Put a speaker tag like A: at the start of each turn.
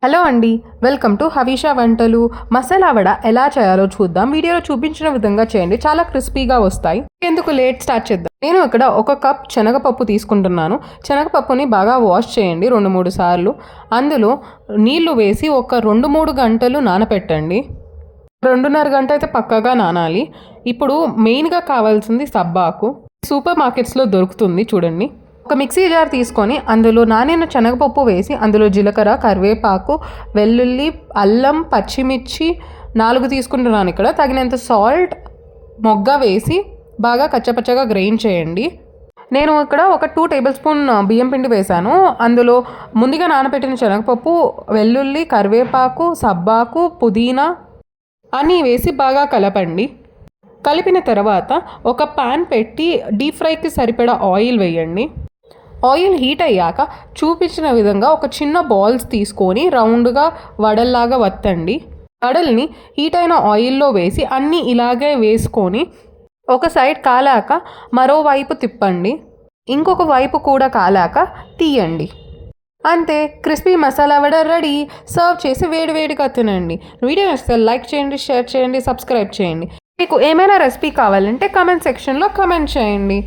A: Hello అండి, welcome to హవీషా వంటలు. మసాలా వడ ఎలా చేయాలో చూద్దాం. వీడియోలో చూపించిన విధంగా చేయండి, చాలా క్రిస్పీగా వస్తాయి. ఎందుకు లేట్, స్టార్ట్ చేద్దాం. నేను ఇక్కడ 1 కప్ శనగపప్పు తీసుకుంటున్నాను. శనగపప్పుని బాగా వాష్ చేయండి 2-3 సార్లు. అందులో నీళ్లు వేసి ఒక 2-3 గంటలు నానపెట్టండి. 2.5 గంట అయితే పక్కగా నానాలి. ఇప్పుడు మెయిన్గా కావాల్సింది సబ్బాకు. సూపర్ మార్కెట్స్లో దొరుకుతుంది, చూడండి. ఒక మిక్సీ జార్ తీసుకొని అందులో నానిన శనగపప్పు వేసి అందులో జీలకర్ర, కరివేపాకు, వెల్లుల్లి, అల్లం, పచ్చిమిర్చి 4 తీసుకుంటున్నాను ఇక్కడ. తగినంత సాల్ట్, మొగ్గ వేసి బాగా కచ్చపచ్చగా గ్రైండ్ చేయండి. నేను ఇక్కడ ఒక 2 టేబుల్ స్పూన్ బియ్యం పిండి వేశాను. అందులో ముందుగా నానబెట్టిన శనగపప్పు, వెల్లుల్లి, కరివేపాకు, సబ్బాకు, పుదీనా అన్నీ వేసి బాగా కలపండి. కలిపిన తర్వాత ఒక పాన్ పెట్టి డీప్ ఫ్రైకి సరిపడా ఆయిల్ వేయండి. ఆయిల్ హీట్ అయ్యాక చూపించిన విధంగా ఒక చిన్న బాల్స్ తీసుకొని రౌండ్గా వడల్లాగా వత్తండి. వడల్ని హీట్ అయిన ఆయిల్లో వేసి అన్నీ ఇలాగే వేసుకొని ఒక సైడ్ కాలాక మరోవైపు తిప్పండి. ఇంకొక వైపు కూడా కాలాక తీయండి. అంతే, crispy masala vada ready. Serve చేసి వేడివేడిగా తినండి. వీడియో నచ్చితే లైక్ చేయండి, షేర్ చేయండి, సబ్స్క్రైబ్ చేయండి. మీకు ఏమైనా రెసిపీ కావాలంటే కామెంట్ సెక్షన్లో కామెంట్ చేయండి.